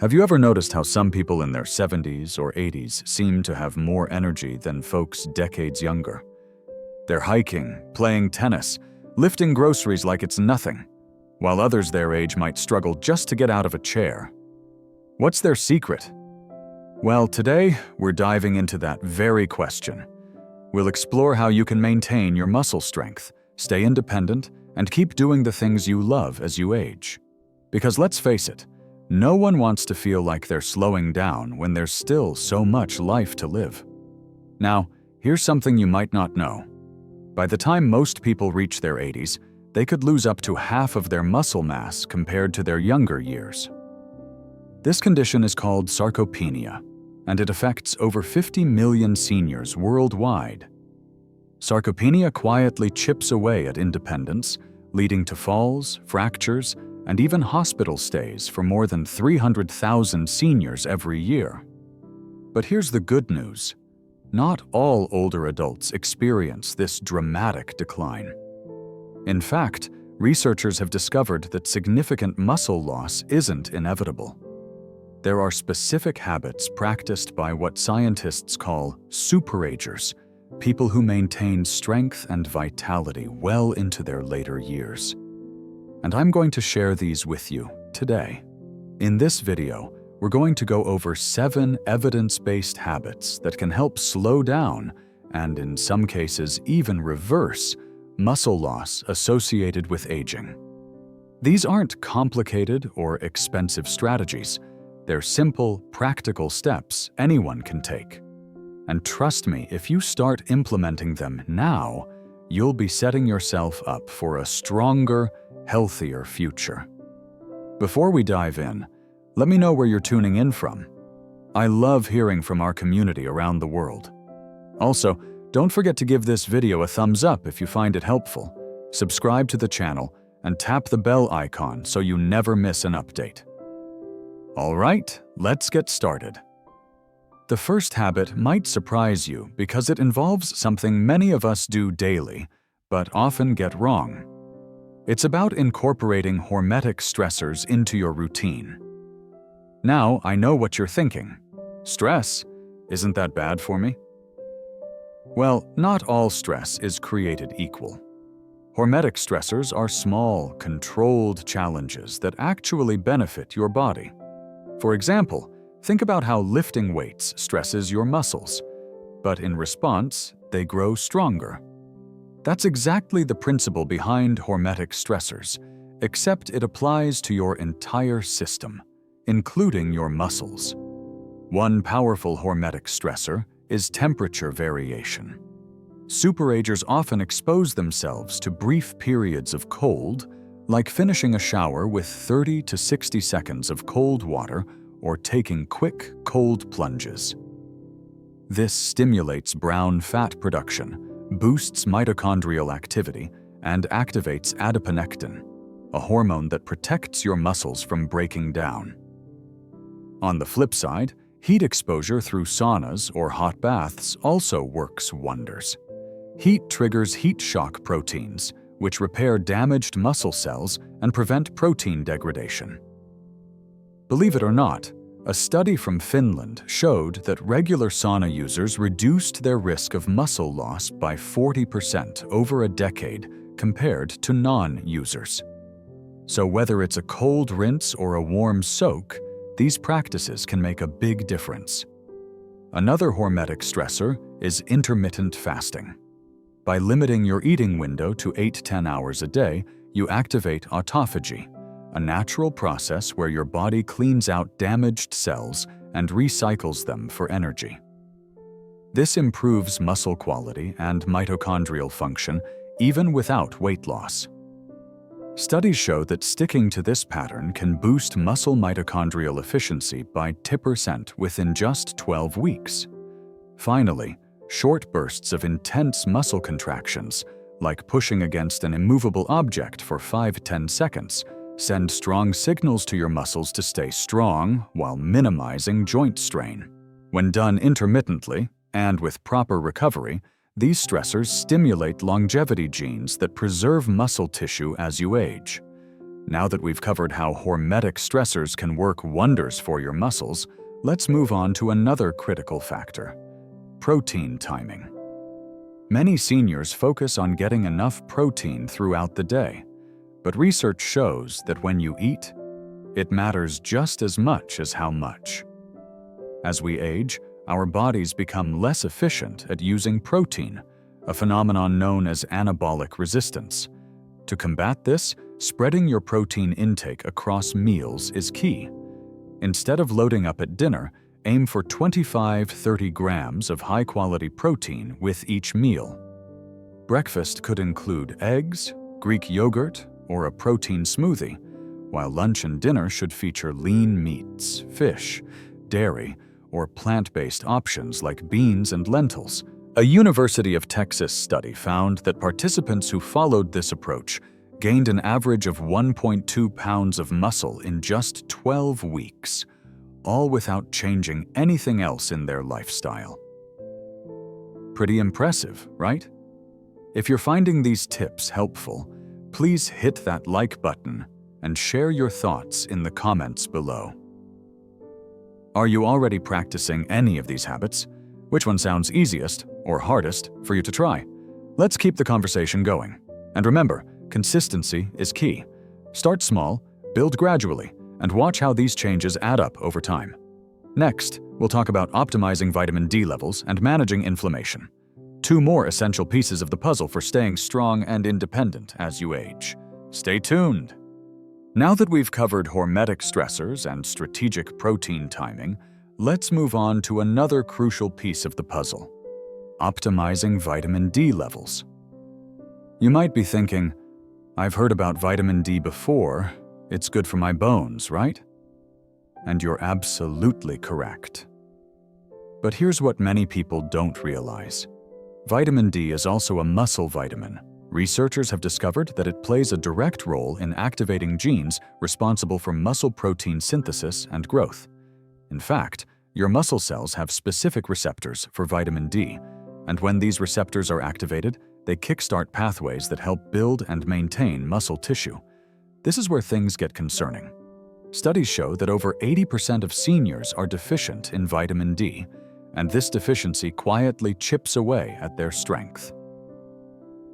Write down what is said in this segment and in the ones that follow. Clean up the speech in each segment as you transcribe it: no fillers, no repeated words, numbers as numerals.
Have you ever noticed how some people in their 70s or 80s seem to have more energy than folks decades younger? They're hiking, playing tennis, lifting groceries like it's nothing, while others their age might struggle just to get out of a chair. What's their secret? Well, today we're diving into that very question. We'll explore how you can maintain your muscle strength, stay independent, and keep doing the things you love as you age. Because let's face it, no one wants to feel like they're slowing down when there's still so much life to live. Now, here's something you might not know. By the time most people reach their 80s, they could lose up to half of their muscle mass compared to their younger years. This condition is called sarcopenia, and it affects over 50 million seniors worldwide. Sarcopenia quietly chips away at independence, leading to falls, fractures, and even hospital stays for more than 300,000 seniors every year. But here's the good news. Not all older adults experience this dramatic decline. In fact, researchers have discovered that significant muscle loss isn't inevitable. There are specific habits practiced by what scientists call superagers, people who maintain strength and vitality well into their later years. And I'm going to share these with you today. In this video, we're going to go over 7 evidence-based habits that can help slow down, and in some cases even reverse, muscle loss associated with aging. These aren't complicated or expensive strategies. They're simple, practical steps anyone can take. And trust me, if you start implementing them now, you'll be setting yourself up for a stronger, healthier future. Before we dive in, let me know where you're tuning in from. I love hearing from our community around the world. Also, don't forget to give this video a thumbs up if you find it helpful, subscribe to the channel, and tap the bell icon so you never miss an update. All right, let's get started. The first habit might surprise you because it involves something many of us do daily, but often get wrong. It's about incorporating hormetic stressors into your routine. Now, I know what you're thinking. Stress? Isn't that bad for me? Well, not all stress is created equal. Hormetic stressors are small, controlled challenges that actually benefit your body. For example, think about how lifting weights stresses your muscles, but in response, they grow stronger. That's exactly the principle behind hormetic stressors, except it applies to your entire system, including your muscles. One powerful hormetic stressor is temperature variation. Superagers often expose themselves to brief periods of cold, like finishing a shower with 30 to 60 seconds of cold water or taking quick, cold plunges. This stimulates brown fat production, boosts mitochondrial activity, and activates adiponectin, a hormone that protects your muscles from breaking down. On the flip side, heat exposure through saunas or hot baths also works wonders. Heat triggers heat shock proteins, which repair damaged muscle cells and prevent protein degradation. Believe it or not, a study from Finland showed that regular sauna users reduced their risk of muscle loss by 40% over a decade compared to non-users. So whether it's a cold rinse or a warm soak, these practices can make a big difference. Another hormetic stressor is intermittent fasting. By limiting your eating window to 8-10 hours a day, you activate autophagy, a natural process where your body cleans out damaged cells and recycles them for energy. This improves muscle quality and mitochondrial function even without weight loss. Studies show that sticking to this pattern can boost muscle mitochondrial efficiency by 10% within just 12 weeks. Finally, short bursts of intense muscle contractions, like pushing against an immovable object for 5-10 seconds, send strong signals to your muscles to stay strong while minimizing joint strain. When done intermittently and with proper recovery, These stressors stimulate longevity genes that preserve muscle tissue as you age. Now that we've covered how hormetic stressors can work wonders for your muscles, let's move on to another critical factor: protein timing. Many seniors focus on getting enough protein throughout the day, but research shows that when you eat, it matters just as much as how much. As we age, our bodies become less efficient at using protein, a phenomenon known as anabolic resistance. To combat this, spreading your protein intake across meals is key. Instead of loading up at dinner, aim for 25–30 grams of high-quality protein with each meal. Breakfast could include eggs, Greek yogurt, or a protein smoothie, while lunch and dinner should feature lean meats, fish, dairy, or plant-based options like beans and lentils. A University of Texas study found that participants who followed this approach gained an average of 1.2 pounds of muscle in just 12 weeks, all without changing anything else in their lifestyle. Pretty impressive, right? If you're finding these tips helpful, please hit that like button and share your thoughts in the comments below. Are you already practicing any of these habits? Which one sounds easiest or hardest for you to try? Let's keep the conversation going. And remember, consistency is key. Start small, build gradually, and watch how these changes add up over time. Next, we'll talk about optimizing vitamin D levels and managing inflammation. Two more essential pieces of the puzzle for staying strong and independent as you age. Stay tuned! Now that we've covered hormetic stressors and strategic protein timing, let's move on to another crucial piece of the puzzle: optimizing vitamin D levels. You might be thinking, I've heard about vitamin D before, it's good for my bones, right? And you're absolutely correct. But here's what many people don't realize. Vitamin D is also a muscle vitamin. Researchers have discovered that it plays a direct role in activating genes responsible for muscle protein synthesis and growth. In fact, your muscle cells have specific receptors for vitamin D, and when these receptors are activated, they kickstart pathways that help build and maintain muscle tissue. This is where things get concerning. Studies show that over 80% of seniors are deficient in vitamin D, and this deficiency quietly chips away at their strength.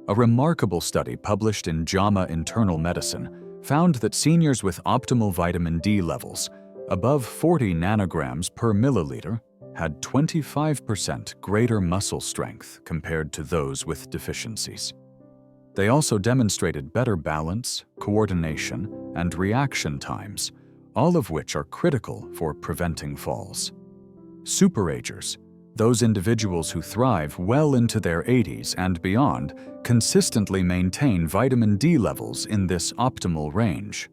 A remarkable study published in JAMA Internal Medicine found that seniors with optimal vitamin D levels, above 40 nanograms per milliliter, had 25% greater muscle strength compared to those with deficiencies. They also demonstrated better balance, coordination, and reaction times, all of which are critical for preventing falls. Superagers, those individuals who thrive well into their 80s and beyond, consistently maintain vitamin D levels in this optimal range.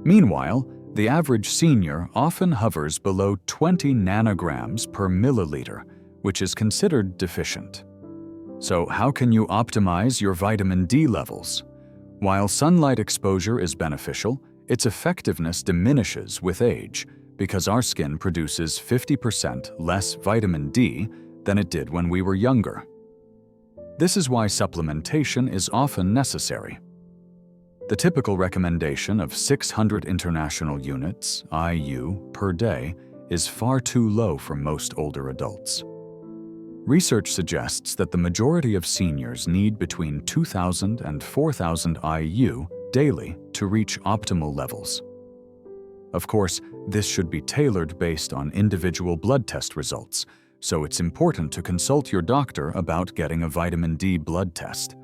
Meanwhile, the average senior often hovers below 20 nanograms per milliliter, which is considered deficient. So how can you optimize your vitamin D levels? While sunlight exposure is beneficial, its effectiveness diminishes with age because our skin produces 50% less vitamin D than it did when we were younger. This is why supplementation is often necessary. The typical recommendation of 600 international units, IU, per day is far too low for most older adults. Research suggests that the majority of seniors need between 2,000 and 4,000 IU daily to reach optimal levels. Of course, this should be tailored based on individual blood test results, so it's important to consult your doctor about getting a vitamin D blood test.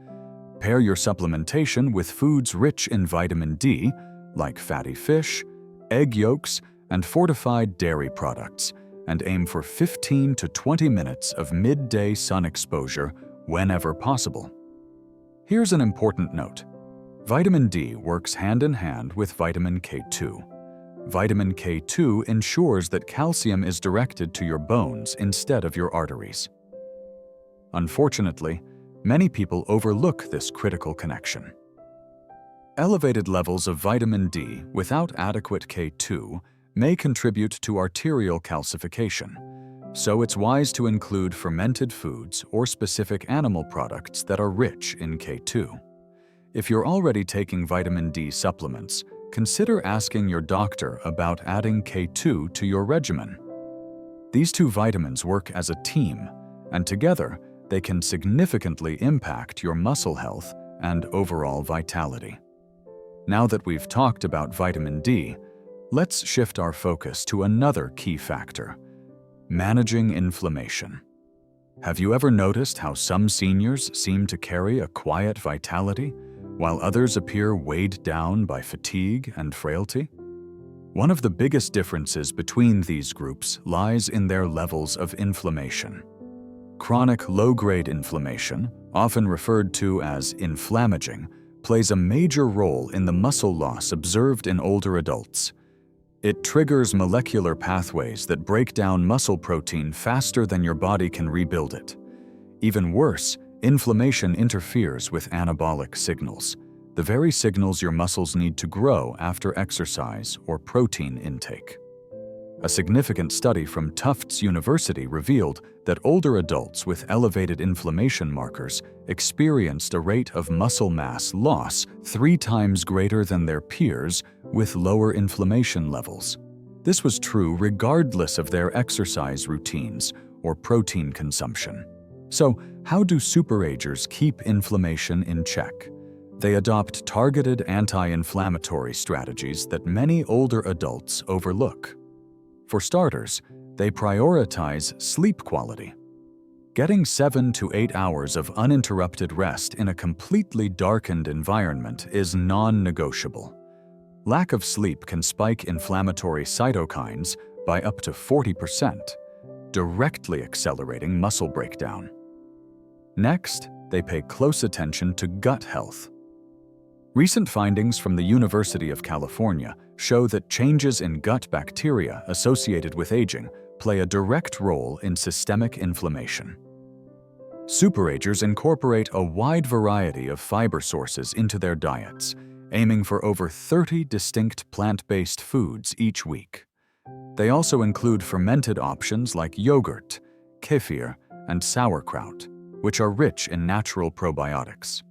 Pair your supplementation with foods rich in vitamin D, like fatty fish, egg yolks, and fortified dairy products, and aim for 15 to 20 minutes of midday sun exposure whenever possible. Here's an important note. Vitamin D works hand in hand with vitamin K2. Vitamin K2 ensures that calcium is directed to your bones instead of your arteries. Unfortunately, many people overlook this critical connection. Elevated levels of vitamin D without adequate K2 may contribute to arterial calcification, So it's wise to include fermented foods or specific animal products that are rich in K2. If you're already taking vitamin D supplements, consider asking your doctor about adding K2 to your regimen. These two vitamins work as a team, and together they can significantly impact your muscle health and overall vitality. Now that we've talked about vitamin D, let's shift our focus to another key factor: managing inflammation. Have you ever noticed how some seniors seem to carry a quiet vitality, while others appear weighed down by fatigue and frailty? One of the biggest differences between these groups lies in their levels of inflammation. Chronic low-grade inflammation, often referred to as inflammaging, plays a major role in the muscle loss observed in older adults. It triggers molecular pathways that break down muscle protein faster than your body can rebuild it. Even worse, inflammation interferes with anabolic signals, the very signals your muscles need to grow after exercise or protein intake. A significant study from Tufts University revealed that older adults with elevated inflammation markers experienced a rate of muscle mass loss 3 times greater than their peers with lower inflammation levels. This was true regardless of their exercise routines or protein consumption. So, how do superagers keep inflammation in check? They adopt targeted anti-inflammatory strategies that many older adults overlook. For starters, they prioritize sleep quality. Getting 7 to 8 hours of uninterrupted rest in a completely darkened environment is non-negotiable. Lack of sleep can spike inflammatory cytokines by up to 40%, directly accelerating muscle breakdown. Next, they pay close attention to gut health. Recent findings from the University of California show that changes in gut bacteria associated with aging play a direct role in systemic inflammation. Superagers incorporate a wide variety of fiber sources into their diets, aiming for over 30 distinct plant-based foods each week. They also include fermented options like yogurt, kefir, and sauerkraut, which are rich in natural probiotics.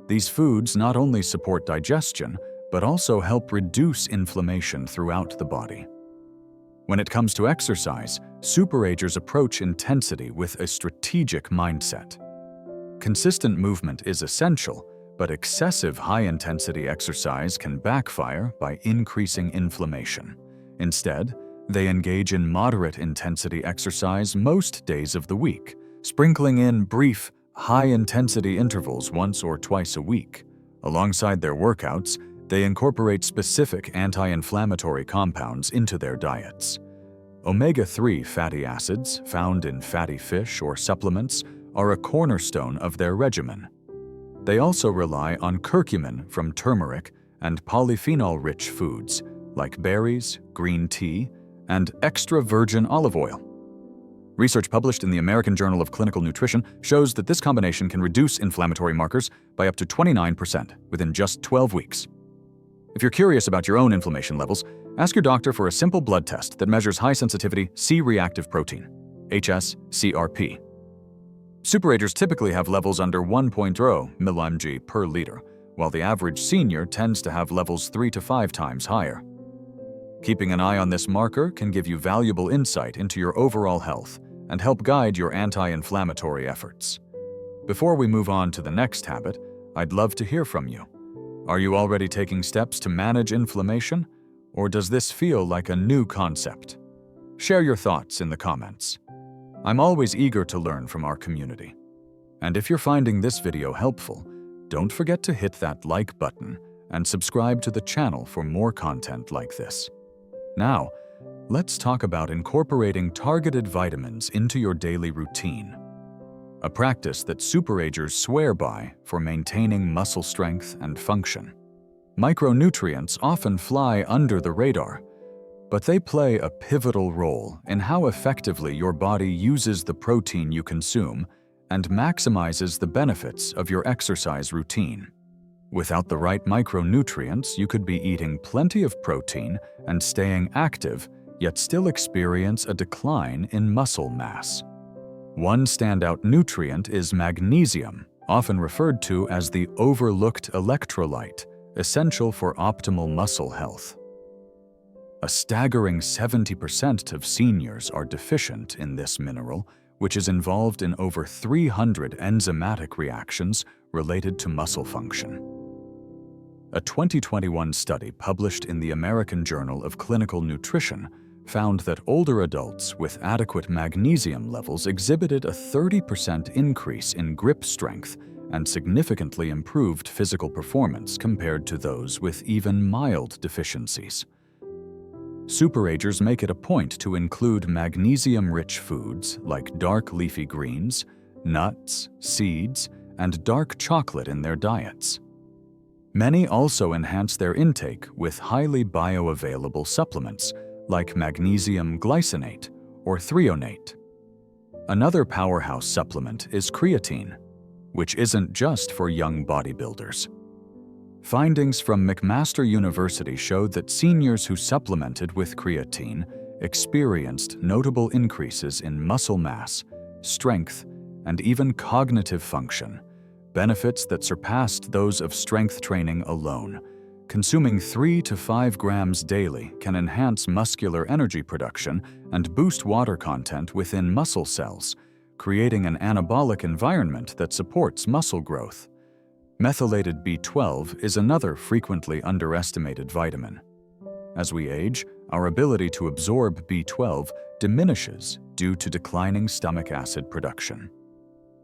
These foods not only support digestion, but also help reduce inflammation throughout the body. When it comes to exercise, superagers approach intensity with a strategic mindset. Consistent movement is essential, but excessive high-intensity exercise can backfire by increasing inflammation. Instead, they engage in moderate-intensity exercise most days of the week, sprinkling in brief, high-intensity intervals once or twice a week. Alongside their workouts, they incorporate specific anti-inflammatory compounds into their diets. Omega-3 fatty acids, found in fatty fish or supplements, are a cornerstone of their regimen. They also rely on curcumin from turmeric and polyphenol-rich foods like berries, green tea, and extra virgin olive oil. Research published in the American Journal of Clinical Nutrition shows that this combination can reduce inflammatory markers by up to 29% within just 12 weeks. If you're curious about your own inflammation levels, ask your doctor for a simple blood test that measures high-sensitivity C-reactive protein, hs-CRP. Superagers typically have levels under 1.0 mmg per liter, while the average senior tends to have levels 3 to 5 times higher. Keeping an eye on this marker can give you valuable insight into your overall health and help guide your anti-inflammatory efforts. Before we move on to the next habit, I'd love to hear from you. Are you already taking steps to manage inflammation, or does this feel like a new concept? Share your thoughts in the comments. I'm always eager to learn from our community. And if you're finding this video helpful, don't forget to hit that like button and subscribe to the channel for more content like this. Now, let's talk about incorporating targeted vitamins into your daily routine, a practice that superagers swear by for maintaining muscle strength and function. Micronutrients often fly under the radar, but they play a pivotal role in how effectively your body uses the protein you consume and maximizes the benefits of your exercise routine. Without the right micronutrients, you could be eating plenty of protein and staying active, yet still experience a decline in muscle mass. One standout nutrient is magnesium, often referred to as the overlooked electrolyte, essential for optimal muscle health. A staggering 70% of seniors are deficient in this mineral, which is involved in over 300 enzymatic reactions related to muscle function. A 2021 study published in the American Journal of Clinical Nutrition found that older adults with adequate magnesium levels exhibited a 30% increase in grip strength and significantly improved physical performance compared to those with even mild deficiencies. Superagers make it a point to include magnesium-rich foods like dark leafy greens, nuts, seeds, and dark chocolate in their diets. Many also enhance their intake with highly bioavailable supplements like magnesium glycinate or threonate. Another powerhouse supplement is creatine, which isn't just for young bodybuilders. Findings from McMaster University showed that seniors who supplemented with creatine experienced notable increases in muscle mass, strength, and even cognitive function, benefits that surpassed those of strength training alone. Consuming 3 to 5 grams daily can enhance muscular energy production and boost water content within muscle cells, creating an anabolic environment that supports muscle growth. Methylated B12 is another frequently underestimated vitamin. As we age, our ability to absorb B12 diminishes due to declining stomach acid production.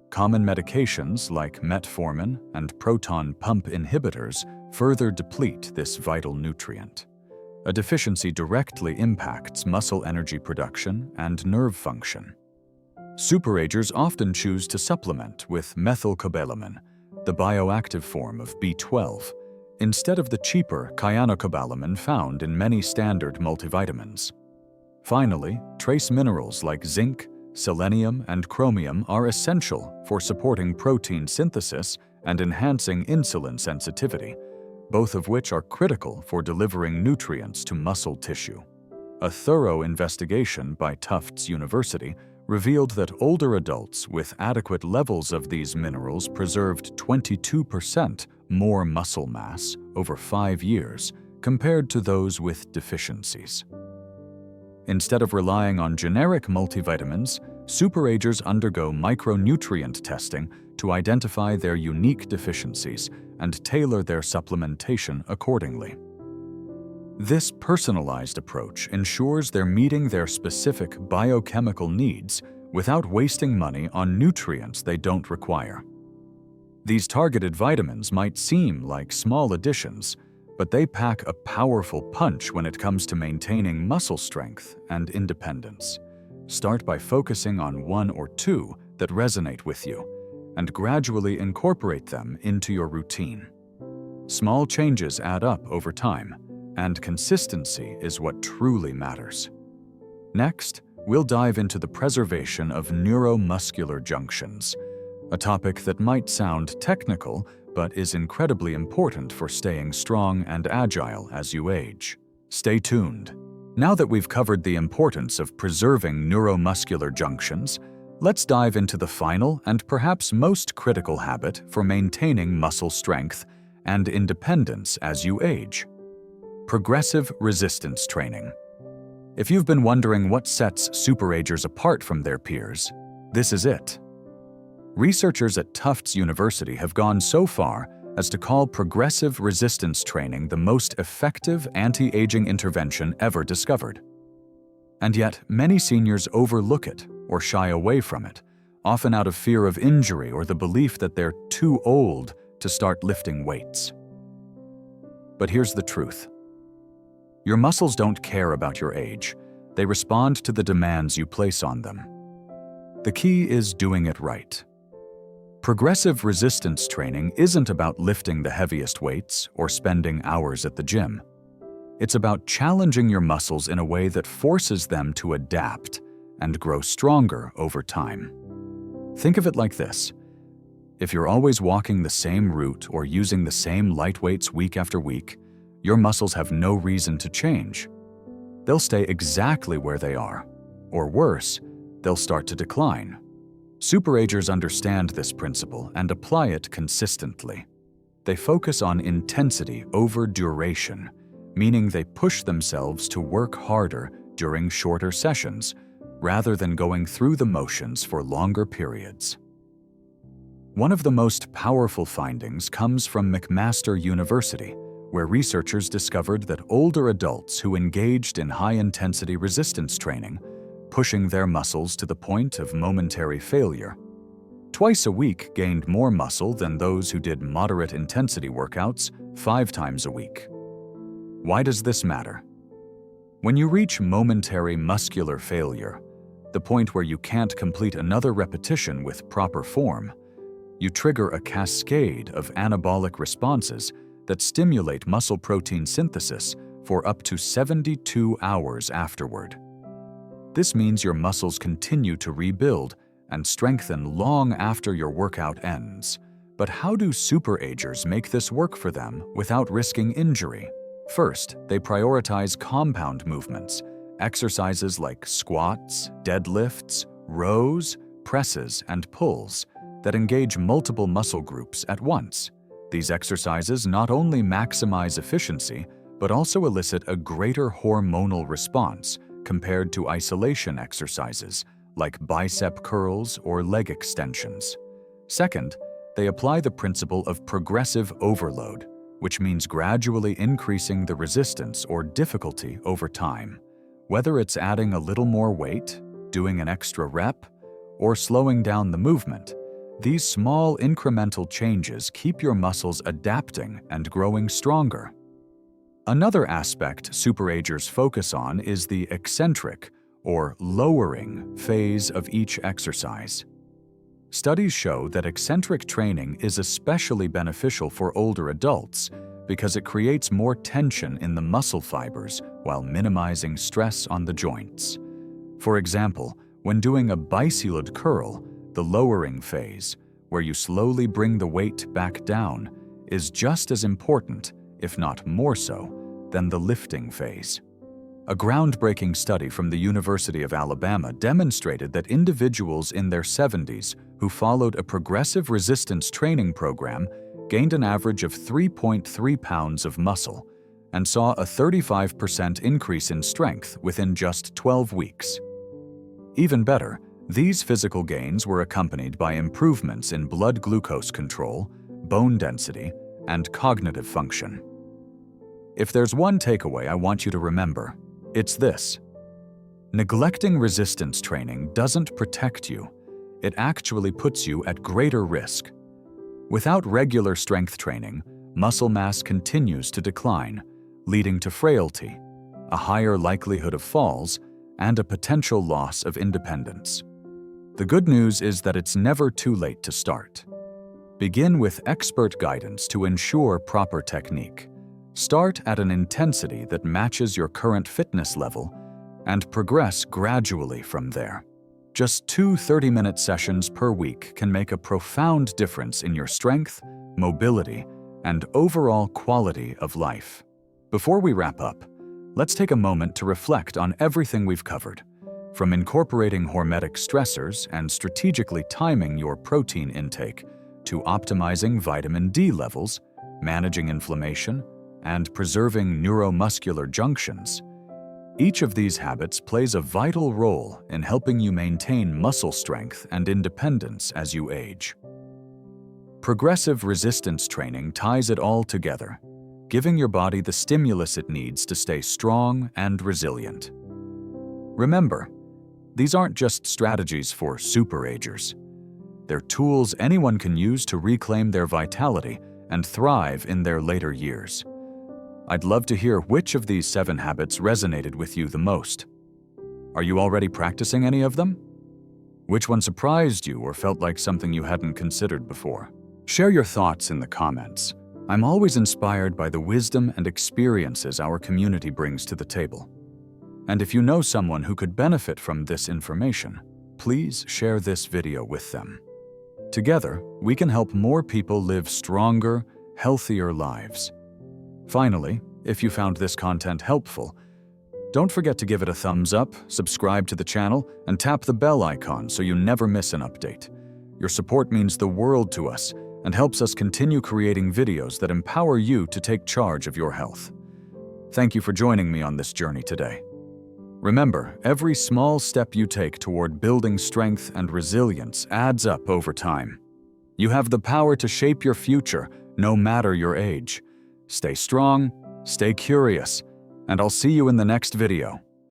Common medications like metformin and proton pump inhibitors further deplete this vital nutrient. A deficiency directly impacts muscle energy production and nerve function. Superagers often choose to supplement with methylcobalamin, the bioactive form of B12, instead of the cheaper cyanocobalamin found in many standard multivitamins. Finally, trace minerals like zinc, selenium, and chromium are essential for supporting protein synthesis and enhancing insulin sensitivity, both of which are critical for delivering nutrients to muscle tissue. A thorough investigation by Tufts University revealed that older adults with adequate levels of these minerals preserved 22% more muscle mass over 5 years compared to those with deficiencies. Instead of relying on generic multivitamins, superagers undergo micronutrient testing to identify their unique deficiencies and tailor their supplementation accordingly. This personalized approach ensures they're meeting their specific biochemical needs without wasting money on nutrients they don't require. These targeted vitamins might seem like small additions, but they pack a powerful punch when it comes to maintaining muscle strength and independence. Start by focusing on 1 or 2 that resonate with you, and gradually incorporate them into your routine. Small changes add up over time, and consistency is what truly matters. Next, we'll dive into the preservation of neuromuscular junctions, a topic that might sound technical but is incredibly important for staying strong and agile as you age. Stay tuned. Now that we've covered the importance of preserving neuromuscular junctions, let's dive into the final and perhaps most critical habit for maintaining muscle strength and independence as you age: progressive resistance training. If you've been wondering what sets superagers apart from their peers, this is it. Researchers at Tufts University have gone so far as to call progressive resistance training the most effective anti-aging intervention ever discovered. And yet, many seniors overlook it or shy away from it, often out of fear of injury or the belief that they're too old to start lifting weights. But here's the truth. Your muscles don't care about your age. They respond to the demands you place on them. The key is doing it right. Progressive resistance training isn't about lifting the heaviest weights or spending hours at the gym. It's about challenging your muscles in a way that forces them to adapt and grow stronger over time. Think of it like this. If you're always walking the same route or using the same light weights week after week, your muscles have no reason to change. they'll stay exactly where they are. Or worse, they'll start to decline. Superagers understand this principle and apply it consistently. They focus on intensity over duration, meaning they push themselves to work harder during shorter sessions, rather than going through the motions for longer periods. One of the most powerful findings comes from McMaster University, where researchers discovered that older adults who engaged in high-intensity resistance training, pushing their muscles to the point of momentary failure, twice a week gained more muscle than those who did moderate-intensity workouts 5 times a week. Why does this matter? When you reach momentary muscular failure, the point where you can't complete another repetition with proper form, you trigger a cascade of anabolic responses that stimulate muscle protein synthesis for up to 72 hours afterward. This means your muscles continue to rebuild and strengthen long after your workout ends. But how do superagers make this work for them without risking injury? First, they prioritize compound movements, exercises like squats, deadlifts, rows, presses, and pulls that engage multiple muscle groups at once. These exercises not only maximize efficiency, but also elicit a greater hormonal response compared to isolation exercises like bicep curls or leg extensions. Second, they apply the principle of progressive overload, which means gradually increasing the resistance or difficulty over time. Whether it's adding a little more weight, doing an extra rep, or slowing down the movement, these small incremental changes keep your muscles adapting and growing stronger. Another aspect superagers focus on is the eccentric, or lowering, phase of each exercise. Studies show that eccentric training is especially beneficial for older adults because it creates more tension in the muscle fibers while minimizing stress on the joints. For example, when doing a bisealed curl, the lowering phase, where you slowly bring the weight back down, is just as important, if not more so, than the lifting phase. A groundbreaking study from the University of Alabama demonstrated that individuals in their 70s who followed a progressive resistance training program gained an average of 3.3 pounds of muscle and saw a 35% increase in strength within just 12 weeks. Even better, these physical gains were accompanied by improvements in blood glucose control, bone density, and cognitive function. If there's one takeaway I want you to remember, it's this: neglecting resistance training doesn't protect you, it actually puts you at greater risk. Without regular strength training, muscle mass continues to decline, leading to frailty, a higher likelihood of falls, and a potential loss of independence. The good news is that it's never too late to start. Begin with expert guidance to ensure proper technique. Start at an intensity that matches your current fitness level and progress gradually from there. Just 2 30-minute sessions per week can make a profound difference in your strength, mobility, and overall quality of life. Before we wrap up, let's take a moment to reflect on everything we've covered. From incorporating hormetic stressors and strategically timing your protein intake to optimizing vitamin D levels, managing inflammation, and preserving neuromuscular junctions, each of these habits plays a vital role in helping you maintain muscle strength and independence as you age. Progressive resistance training ties it all together, giving your body the stimulus it needs to stay strong and resilient. Remember, these aren't just strategies for superagers. They're tools anyone can use to reclaim their vitality and thrive in their later years. I'd love to hear which of these 7 habits resonated with you the most. Are you already practicing any of them? Which one surprised you or felt like something you hadn't considered before? Share your thoughts in the comments. I'm always inspired by the wisdom and experiences our community brings to the table. And if you know someone who could benefit from this information, please share this video with them. Together, we can help more people live stronger, healthier lives. Finally, if you found this content helpful, Don't forget to give it a thumbs up, subscribe to the channel, and tap the bell icon so you never miss an update. Your support means the world to us and helps us continue creating videos that empower you to take charge of your health. Thank you for joining me on this journey today. Remember, every small step you take toward building strength and resilience adds up over time. You have the power to shape your future, no matter your age. Stay strong, stay curious, and I'll see you in the next video.